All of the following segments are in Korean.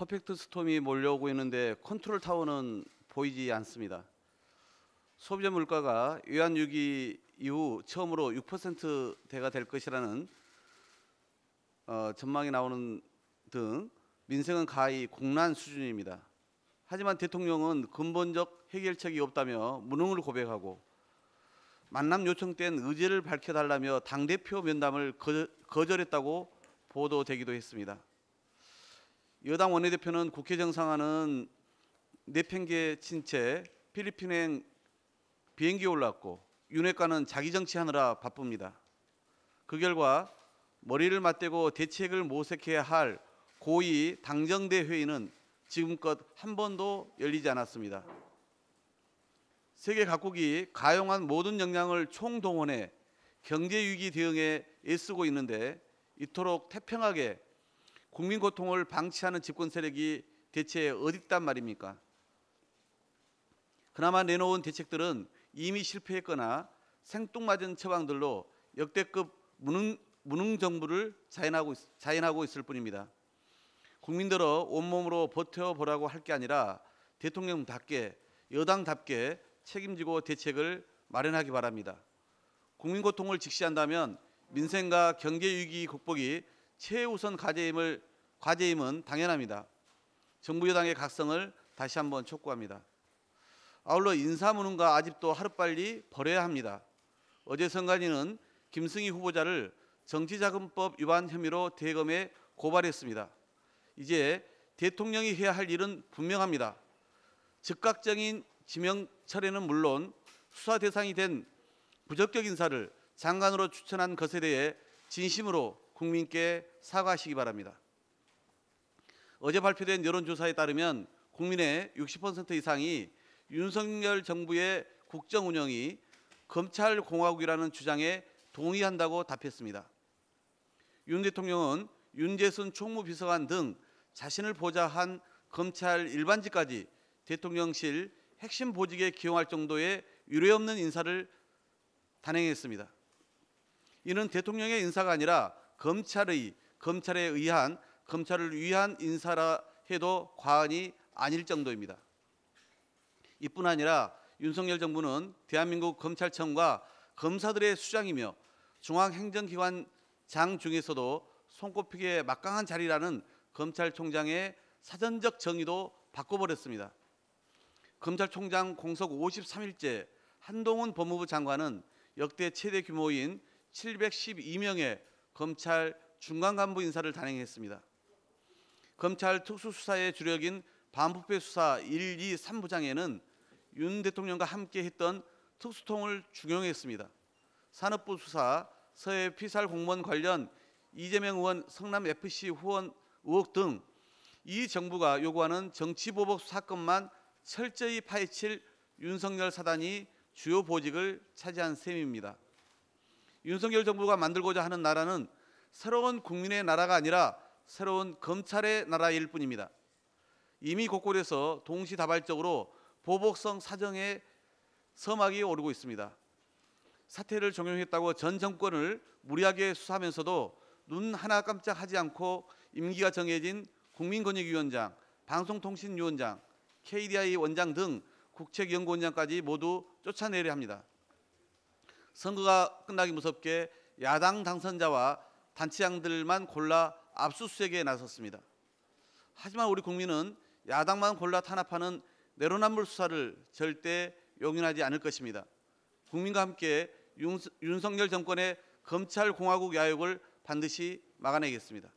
퍼펙트 스톰이 몰려오고 있는데 컨트롤 타워는 보이지 않습니다. 소비자 물가가 외환위기 이후 처음으로 6%대가 될 것이라는 전망이 나오는 등 민생은 가히 공란 수준입니다. 하지만 대통령은 근본적 해결책이 없다며 무능을 고백하고 만남 요청 땐 의지를 밝혀달라며 당대표 면담을 거절했다고 보도되기도 했습니다. 여당 원내대표는 국회 정상화는 내팽개 친 채 필리핀행 비행기에 올랐고 윤핵관은 자기 정치하느라 바쁩니다. 그 결과 머리를 맞대고 대책을 모색해야 할 고위 당정대 회의는 지금껏 한 번도 열리지 않았습니다. 세계 각국이 가용한 모든 역량을 총동원해 경제위기 대응에 애쓰고 있는데 이토록 태평하게 국민 고통을 방치하는 집권 세력이 대체 어디 있단 말입니까? 그나마 내놓은 대책들은 이미 실패했거나 생뚱맞은 처방들로 역대급 무능 정부를 자인하고 있을 뿐입니다. 국민들어 온몸으로 버텨보라고 할 게 아니라 대통령답게 여당답게 책임지고 대책을 마련하기 바랍니다. 국민 고통을 직시한다면 민생과 경제 위기 극복이 최우선 과제임은 당연합니다. 정부 여당의 각성을 다시 한번 촉구합니다. 아울러 인사무능과 아직도 하루빨리 버려야 합니다. 어제 선관위는 김승희 후보자를 정치자금법 위반 혐의로 대검에 고발했습니다. 이제 대통령이 해야 할 일은 분명합니다. 즉각적인 지명 철회는 물론 수사 대상이 된 부적격 인사를 장관으로 추천한 것에 대해 진심으로 국민께 사과하시기 바랍니다. 어제 발표된 여론조사에 따르면 국민의 60% 이상이 윤석열 정부의 국정 운영이 검찰공화국이라는 주장에 동의한다고 답했습니다. 윤 대통령은 윤재순 총무비서관 등 자신을 보좌한 검찰 일반직까지 대통령실 핵심 보직에 기용할 정도의 유례없는 인사를 단행했습니다. 이는 대통령의 인사가 아니라 검찰을 위한 인사라 해도 과언이 아닐 정도입니다. 이뿐 아니라 윤석열 정부는 대한민국 검찰청과 검사들의 수장이며 중앙행정기관장 중에서도 손꼽히게 막강한 자리라는 검찰총장의 사전적 정의도 바꿔버렸습니다. 검찰총장 공석 53일째 한동훈 법무부 장관은 역대 최대 규모인 712명의 검찰 중간 간부 인사를 단행했습니다. 검찰 특수수사의 주력인 반부패 수사 1, 2, 3부장에는 윤 대통령과 함께 했던 특수통을 중용했습니다. 산업부 수사, 서해 피살 공무원 관련 이재명 의원 성남FC 후원 의혹 등 이 정부가 요구하는 정치보복 사건만 철저히 파헤칠 윤석열 사단이 주요 보직을 차지한 셈입니다. 윤석열 정부가 만들고자 하는 나라는 새로운 국민의 나라가 아니라 새로운 검찰의 나라일 뿐입니다. 이미 곳곳에서 동시다발적으로 보복성 사정에 서막이 오르고 있습니다. 사퇴를 종용했다고 전 정권을 무리하게 수사하면서도 눈 하나 깜짝하지 않고 임기가 정해진 국민권익위원장, 방송통신위원장, KDI 원장 등 국책연구원장까지 모두 쫓아내려 합니다. 선거가 끝나기 무섭게 야당 당선자와 단체장들만 골라 압수수색에 나섰습니다. 하지만 우리 국민은 야당만 골라 탄압하는 내로남불 수사를 절대 용인하지 않을 것입니다. 국민과 함께 윤석열 정권의 검찰공화국 야욕을 반드시 막아내겠습니다.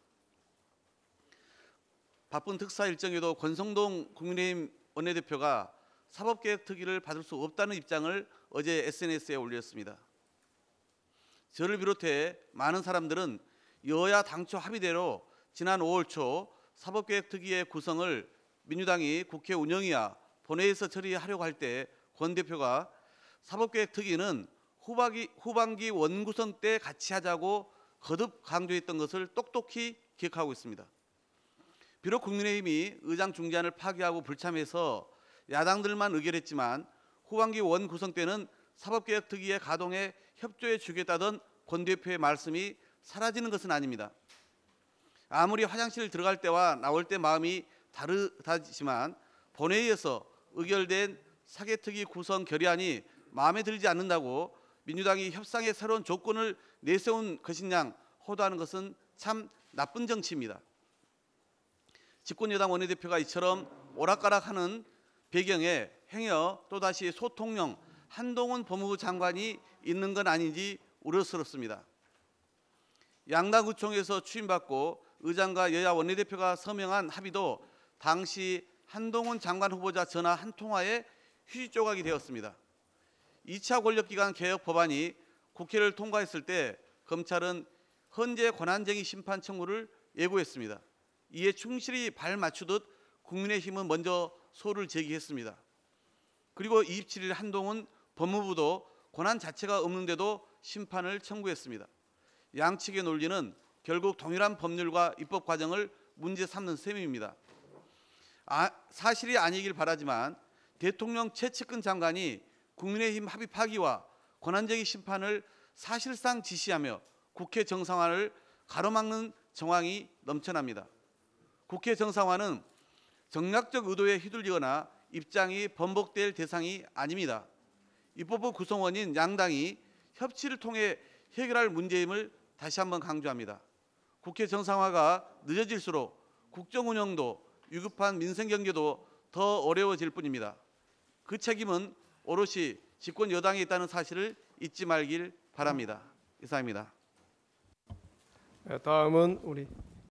바쁜 특사 일정에도 권성동 국민의힘 원내대표가 사법개혁 특위를 받을 수 없다는 입장을 어제 SNS에 올렸습니다. 저를 비롯해 많은 사람들은 여야 당초 합의대로 지난 5월 초 사법개혁 특위의 구성을 민주당이 국회 운영위와 본회의에서 처리하려고 할 때 권 대표가 사법개혁 특위는 후반기 원구성 때 같이 하자고 거듭 강조했던 것을 똑똑히 기억하고 있습니다. 비록 국민의힘이 의장 중재안을 파기하고 불참해서 야당들만 의결했지만 후반기 원구성 때는 사법개혁 특위의 가동에 협조해 주겠다던 권 대표의 말씀이 사라지는 것은 아닙니다. 아무리 화장실 들어갈 때와 나올 때 마음이 다르다지만 본회의에서 의결된 사개특위 구성 결의안이 마음에 들지 않는다고 민주당이 협상의 새로운 조건을 내세운 것이냐 호도하는 것은 참 나쁜 정치입니다. 집권여당 원내대표가 이처럼 오락가락하는 배경에 행여 또다시 소통령 한동훈 법무부 장관이 있는 건 아닌지 우려스럽습니다. 양당 의총에서 추임받고 의장과 여야 원내대표가 서명한 합의도 당시 한동훈 장관 후보자 전화 한 통화에 휴지 조각이 되었습니다. 2차 권력기관 개혁 법안이 국회를 통과했을 때 검찰은 헌재 권한쟁의 심판 청구를 예고했습니다. 이에 충실히 발맞추듯 국민의힘은 먼저 소를 제기했습니다. 그리고 27일 한동훈 법무부도 권한 자체가 없는데도 심판을 청구했습니다. 양측의 논리는 결국 동일한 법률과 입법 과정을 문제 삼는 셈입니다. 사실이 아니길 바라지만 대통령 최측근 장관이 국민의힘 합의 파기와 권한쟁의 심판을 사실상 지시하며 국회 정상화를 가로막는 정황이 넘쳐납니다. 국회 정상화는 정략적 의도에 휘둘리거나 입장이 번복될 대상이 아닙니다. 입법부 구성원인 양당이 협치를 통해 해결할 문제임을 다시 한번 강조합니다. 국회 정상화가 늦어질수록 국정 운영도 위급한 민생 경제도 더 어려워질 뿐입니다. 그 책임은 오롯이 집권 여당에 있다는 사실을 잊지 말길 바랍니다. 이상입니다. 다음은 우리